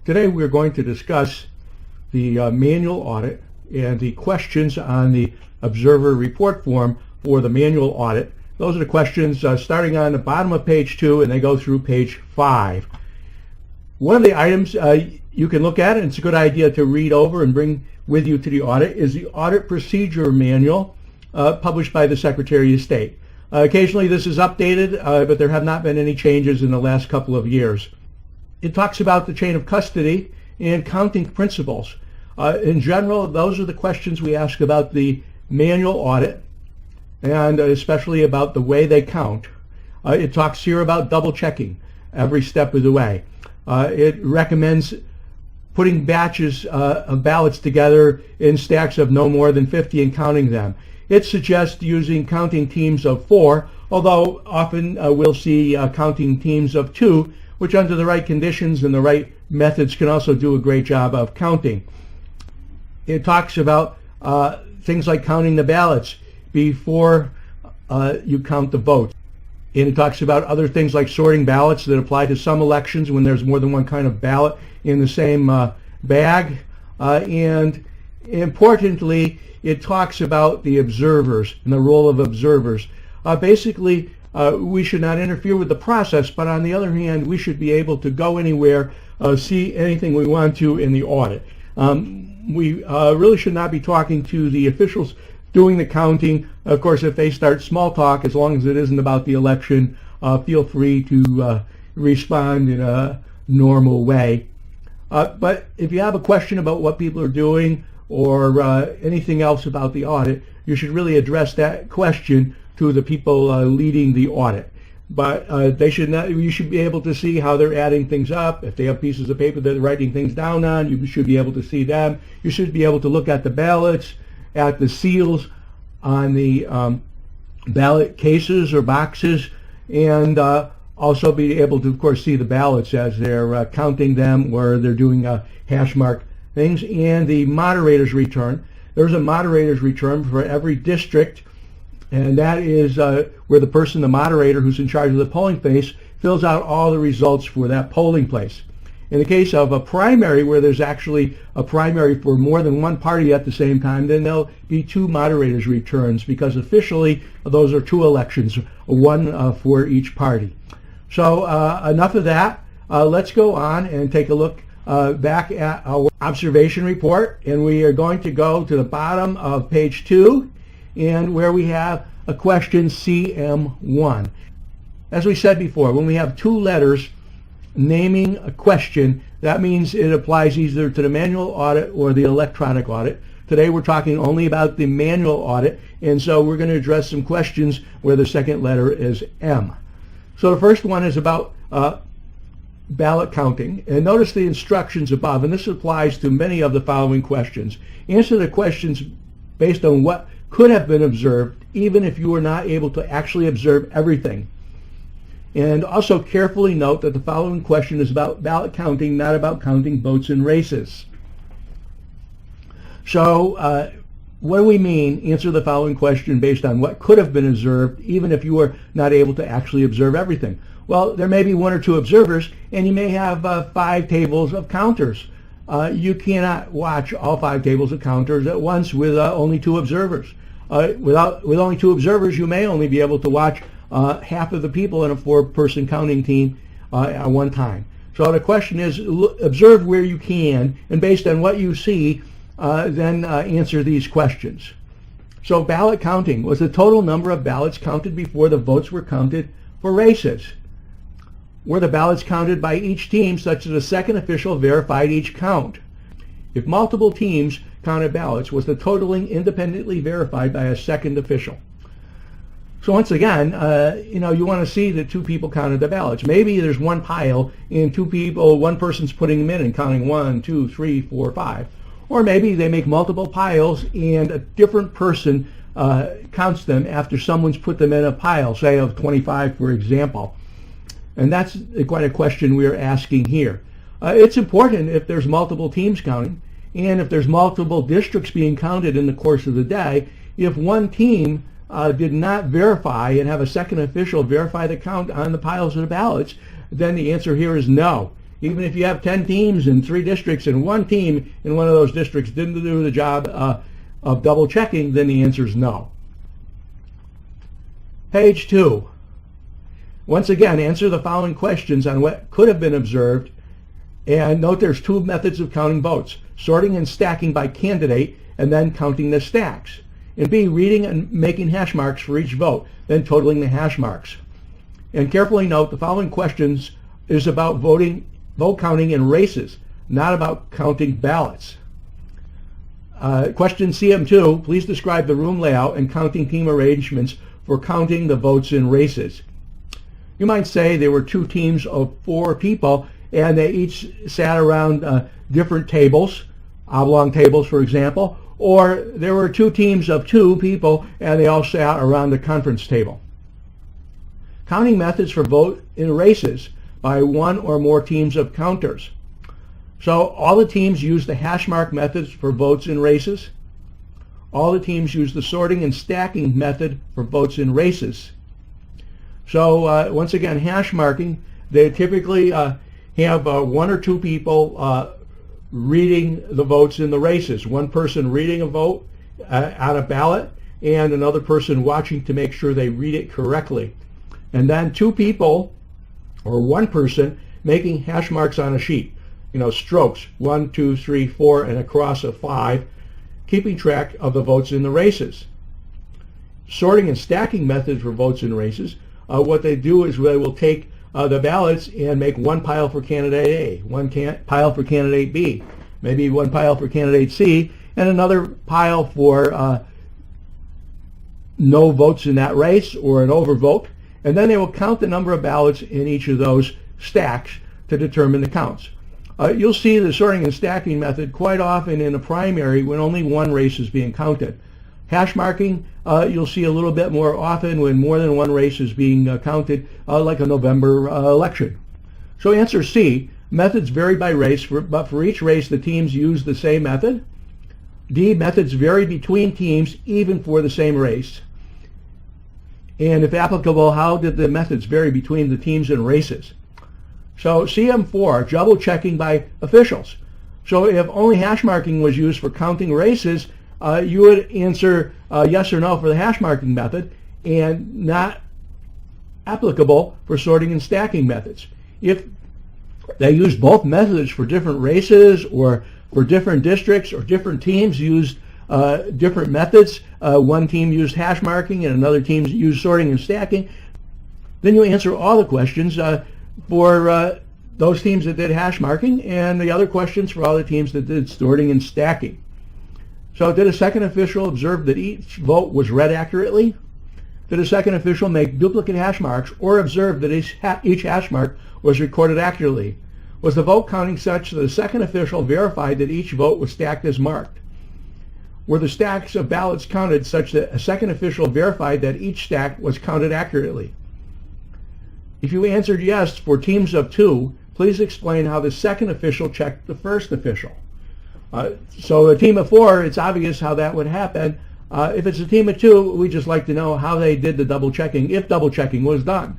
Today we're going to discuss the manual audit and the questions on the observer report form for the manual audit. Those are the questions starting on the bottom of page 2 and they go through page 5. One of the items you can look at, and it's a good idea to read over and bring with you to the audit, is the Audit Procedure Manual published by the Secretary of State. Occasionally this is updated, but there have not been any changes in the last couple of years. It talks about the chain of custody and counting principles. In general, those are the questions we ask about the manual audit, and especially about the way they count. It talks here about double checking every step of the way. It recommends putting batches of ballots together in stacks of no more than 50 and counting them. It suggests using counting teams of 4, although often we'll see counting teams of 2, which under the right conditions and the right methods can also do a great job of counting. It talks about things like counting the ballots before you count the votes. And it talks about other things like sorting ballots that apply to some elections when there's more than one kind of ballot in the same bag. And importantly, it talks about the observers and the role of observers. Basically, we should not interfere with the process, but on the other hand, we should be able to go anywhere, see anything we want to in the audit. We really should not be talking to the officials doing the counting. Of course, if they start small talk, as long as it isn't about the election, feel free to respond in a normal way. But if you have a question about what people are doing or anything else about the audit, you should really address that question to the people leading the audit. But they should not. You should be able to see how they're adding things up. If they have pieces of paper that they're writing things down on, you should be able to see them. You should be able to look at the ballots, at the seals on the ballot cases or boxes, and also be able to, of course, see the ballots as they're counting them or they're doing hash mark things. And the moderator's return. There's a moderator's return for every district, and that is where the moderator who's in charge of the polling place, fills out all the results for that polling place. In the case of a primary, where there's actually a primary for more than one party at the same time, then there'll be 2 moderators' returns, because officially those are 2 elections, one for each party. So enough of that. Let's go on and take a look back at our observation report, and we are going to go to the bottom of page 2, and where we have a question CM1. As we said before, when we have 2 letters naming a question, that means it applies either to the manual audit or the electronic audit. Today we're talking only about the manual audit, and so we're going to address some questions where the second letter is M. So the first one is about ballot counting, and notice the instructions above, and this applies to many of the following questions. Answer the questions based on what could have been observed, even if you were not able to actually observe everything. And also carefully note that the following question is about ballot counting, not about counting votes in races. So what do we mean, answer the following question based on what could have been observed, even if you were not able to actually observe everything? Well, there may be 1 or 2 observers, and you may have 5 tables of counters. You cannot watch all 5 tables of counters at once with only 2 observers. With only 2 observers, you may only be able to watch half of the people in a 4-person counting team at one time. So the question is, observe where you can, and based on what you see, then answer these questions. So ballot counting was the total number of ballots counted before the votes were counted for races. Were the ballots counted by each team such that a second official verified each count? If multiple teams counted ballots, was the totaling independently verified by a second official? So once again, you want to see that 2 people counted the ballots. Maybe there's 1 pile and 2 people, 1 person's putting them in and counting 1, 2, 3, 4, 5. Or maybe they make multiple piles and a different person counts them after someone's put them in a pile, say of 25, for example. And that's quite a question we're asking here. It's important if there's multiple teams counting, and if there's multiple districts being counted in the course of the day, if one team did not verify and have a second official verify the count on the piles of the ballots, then the answer here is no. Even if you have 10 teams in 3 districts and one team in one of those districts didn't do the job of double checking, then the answer is no. Page 2. Once again, answer the following questions on what could have been observed, and note there's 2 methods of counting votes: sorting and stacking by candidate, and then counting the stacks. And B, reading and making hash marks for each vote, then totaling the hash marks. And carefully note the following questions is about vote counting in races, not about counting ballots. Question CM2, please describe the room layout and counting team arrangements for counting the votes in races. You might say there were 2 teams of 4 people and they each sat around different tables, oblong tables for example, or there were 2 teams of 2 people and they all sat around the conference table. Counting methods for vote in races by 1 or more teams of counters. So all the teams use the hash mark methods for votes in races. All the teams use the sorting and stacking method for votes in races. So once again, hash marking, they typically have 1 or 2 people reading the votes in the races. One person reading a vote on a ballot and another person watching to make sure they read it correctly. And then 2 people or 1 person making hash marks on a sheet. Strokes, 1, 2, 3, 4, and across a 5, keeping track of the votes in the races. Sorting and stacking methods for votes in races, what they do is they will take the ballots and make 1 pile for candidate A, 1 pile for candidate B, maybe 1 pile for candidate C, and another pile for no votes in that race or an overvote, and then they will count the number of ballots in each of those stacks to determine the counts. You'll see the sorting and stacking method quite often in a primary when only 1 race is being counted. Hash marking, you'll see a little bit more often when more than 1 race is being counted, like a November election. So answer C, methods vary by race, but for each race the teams use the same method. D, methods vary between teams even for the same race. And if applicable, how did the methods vary between the teams and races? So CM4, double checking by officials. So if only hash marking was used for counting races, you would answer yes or no for the hash marking method and not applicable for sorting and stacking methods. If they used both methods for different races or for different districts or different teams used different methods, one team used hash marking and another team used sorting and stacking, then you answer all the questions for those teams that did hash marking and the other questions for all the teams that did sorting and stacking. So did a second official observe that each vote was read accurately? Did a second official make duplicate hash marks or observe that each hash mark was recorded accurately? Was the vote counting such that the second official verified that each vote was stacked as marked? Were the stacks of ballots counted such that a second official verified that each stack was counted accurately? If you answered yes for teams of 2, please explain how the second official checked the first official. So a team of 4, it's obvious how that would happen. If it's a team of 2, we just like to know how they did the double checking, if double checking was done.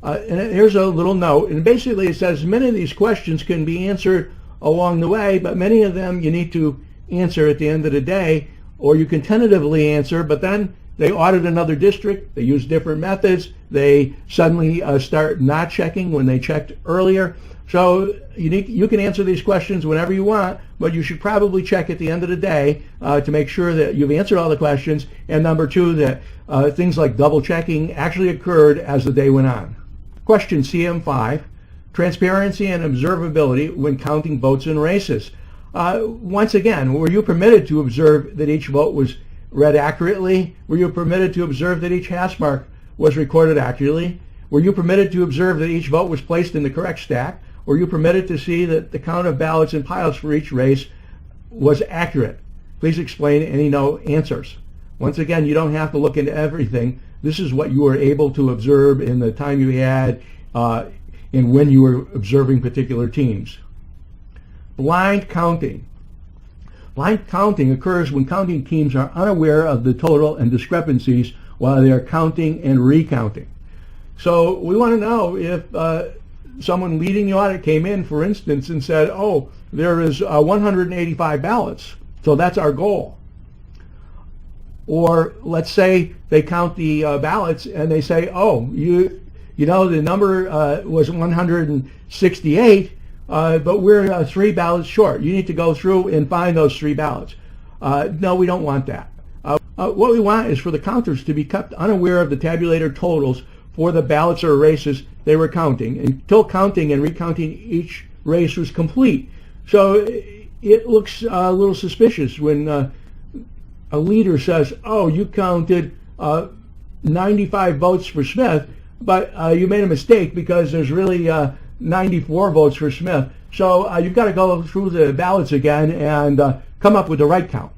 And here's a little note, and basically it says many of these questions can be answered along the way, but many of them you need to answer at the end of the day, or you can tentatively answer, but then they audit another district, they use different methods, they suddenly start not checking when they checked earlier. So you can answer these questions whenever you want, but you should probably check at the end of the day to make sure that you've answered all the questions, and number 2, that things like double checking actually occurred as the day went on. Question CM5, transparency and observability when counting votes in races. Once again, were you permitted to observe that each vote was read accurately? Were you permitted to observe that each hash mark was recorded accurately? Were you permitted to observe that each vote was placed in the correct stack? Were you permitted to see that the count of ballots and piles for each race was accurate? Please explain any no answers. Once again, you don't have to look into everything. This is what you were able to observe in the time you had and when you were observing particular teams. Blind counting. Blind counting occurs when counting teams are unaware of the total and discrepancies while they are counting and recounting. So we want to know if someone leading the audit came in, for instance, and said, oh, there is 185 ballots, so that's our goal. Or let's say they count the ballots and they say, oh, you know, the number was 168, but we're 3 ballots short. You need to go through and find those 3 ballots. No, we don't want that. What we want is for the counters to be kept unaware of the tabulator totals for the ballots or races they were counting until counting and recounting each race was complete. So it looks a little suspicious when a leader says, oh, you counted 95 votes for Smith, but you made a mistake because there's really 94 votes for Smith. So you've got to go through the ballots again and come up with the right count.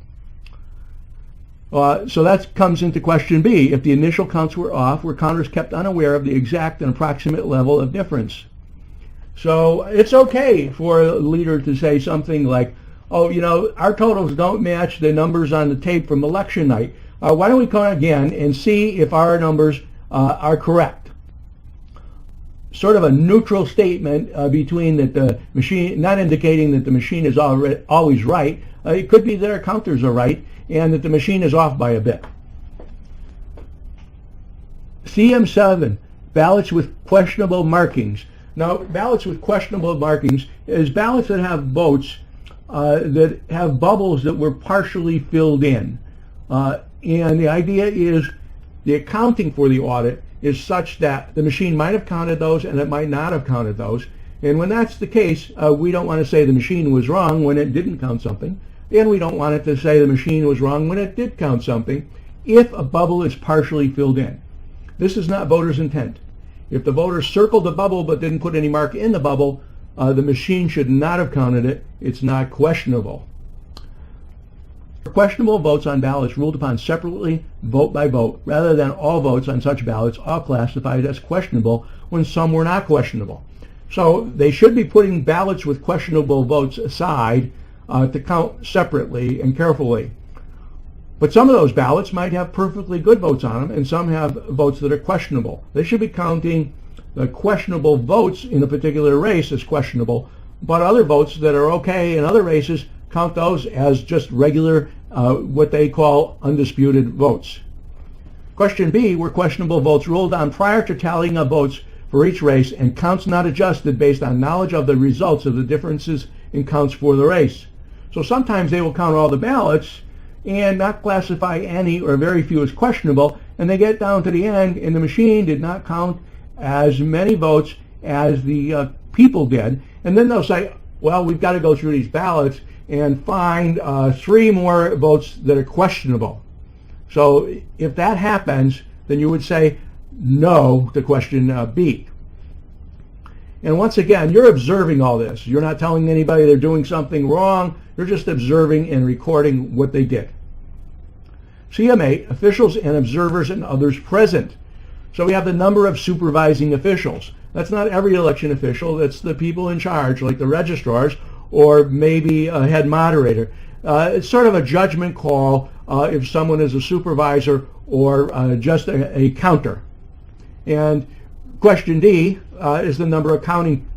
So that comes into question B. If the initial counts were off, were counters kept unaware of the exact and approximate level of difference? So it's okay for a leader to say something like, oh, you know, our totals don't match the numbers on the tape from election night. Why don't we count again and see if our numbers are correct? Sort of a neutral statement between that the machine, not indicating that the machine is always right. It could be that our counters are right and that the machine is off by a bit. CM7, ballots with questionable markings. Now, ballots with questionable markings is ballots that have votes that have bubbles that were partially filled in. And the idea is the accounting for the audit is such that the machine might have counted those and it might not have counted those. And when that's the case, we don't want to say the machine was wrong when it didn't count something. And we don't want it to say the machine was wrong when it did count something if a bubble is partially filled in. This is not voter's intent. If the voter circled the bubble but didn't put any mark in the bubble, the machine should not have counted it. It's not questionable. Questionable votes on ballots ruled upon separately, vote by vote, rather than all votes on such ballots all classified as questionable when some were not questionable. So they should be putting ballots with questionable votes aside to count separately and carefully. But some of those ballots might have perfectly good votes on them, and some have votes that are questionable. They should be counting the questionable votes in a particular race as questionable, but other votes that are okay in other races, count those as just regular, what they call undisputed votes. Question B, were questionable votes ruled on prior to tallying of votes for each race and counts not adjusted based on knowledge of the results of the differences in counts for the race? So sometimes they will count all the ballots and not classify any or very few as questionable, and they get down to the end and the machine did not count as many votes as the people did, and then they'll say, well, we've got to go through these ballots and find 3 more votes that are questionable. So if that happens, then you would say no to question B. And once again, you're observing all this. You're not telling anybody they're doing something wrong. You're just observing and recording what they did. CM8, officials and observers and others present. So we have the number of supervising officials. That's not every election official. That's the people in charge, like the registrars or maybe a head moderator. It's sort of a judgment call if someone is a supervisor or just a counter. And question D is the number of counting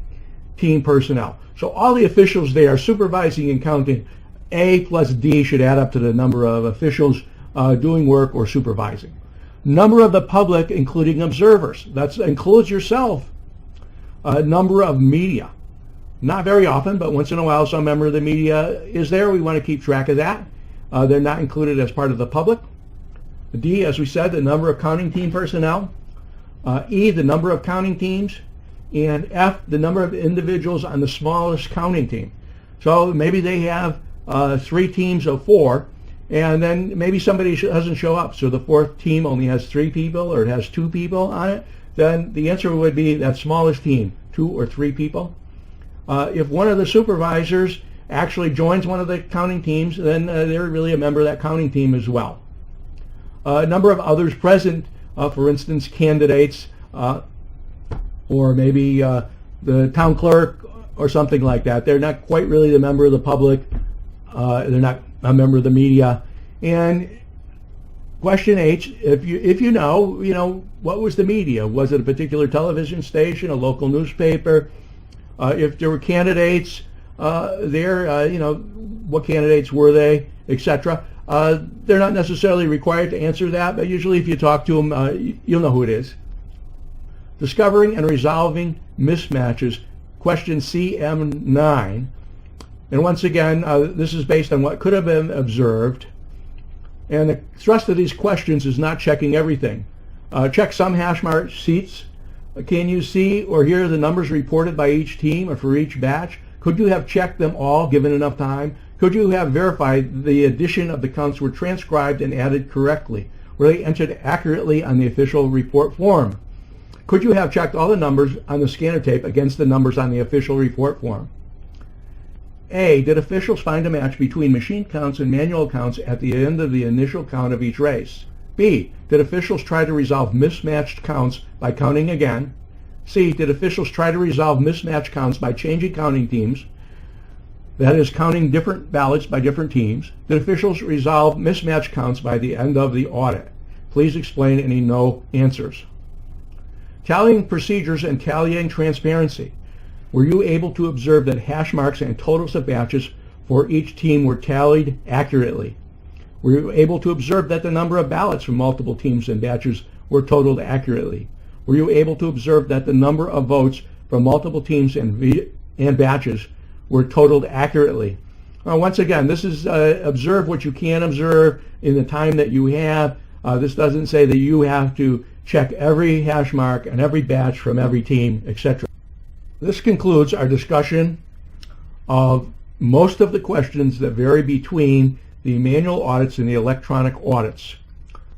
team personnel. So all the officials there supervising and counting, A plus D should add up to the number of officials doing work or supervising. Number of the public, including observers. That includes yourself. Number of media. Not very often, but once in a while some member of the media is there. We want to keep track of that. They're not included as part of the public. D, as we said, the number of counting team personnel. E, the number of counting teams. And F, the number of individuals on the smallest counting team. So maybe they have 3 teams of 4, and then maybe somebody doesn't show up, so the 4th team only has 3 people or it has 2 people on it. Then the answer would be that smallest team, 2 or 3 people. If one of the supervisors actually joins one of the counting teams, then they're really a member of that counting team as well. Number of others present, for instance, candidates, or maybe the town clerk or something like that. They're not quite really a member of the public. They're not a member of the media. And Question H, if you know, what was the media? Was it a particular television station, a local newspaper? If there were candidates what candidates were they, etc. They're not necessarily required to answer that, but usually if you talk to them, you'll know who it is. Discovering and resolving mismatches, question CM9. And once again, this is based on what could have been observed. And the thrust of these questions is not checking everything. Check some hash mark sheets. Can you see or hear the numbers reported by each team or for each batch? Could you have checked them all given enough time? Could you have verified the addition of the counts were transcribed and added correctly? Were they entered accurately on the official report form? Could you have checked all the numbers on the scanner tape against the numbers on the official report form? A, did officials find a match between machine counts and manual counts at the end of the initial count of each race? B, did officials try to resolve mismatched counts by counting again? C, did officials try to resolve mismatched counts by changing counting teams? That is, counting different ballots by different teams. Did officials resolve mismatched counts by the end of the audit? Please explain any no answers. Tallying procedures and tallying transparency. Were you able to observe that hash marks and totals of batches for each team were tallied accurately? Were you able to observe that the number of ballots from multiple teams and batches were totaled accurately? Were you able to observe that the number of votes from multiple teams and batches were totaled accurately? Once again, this is observe what you can observe in the time that you have. This doesn't say that you have to check every hash mark and every batch from every team, etc. This concludes our discussion of most of the questions that vary between the manual audits and the electronic audits.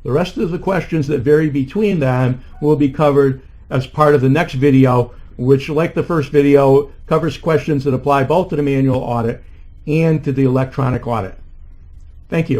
The rest of the questions that vary between them will be covered as part of the next video, which, like the first video, covers questions that apply both to the manual audit and to the electronic audit. Thank you.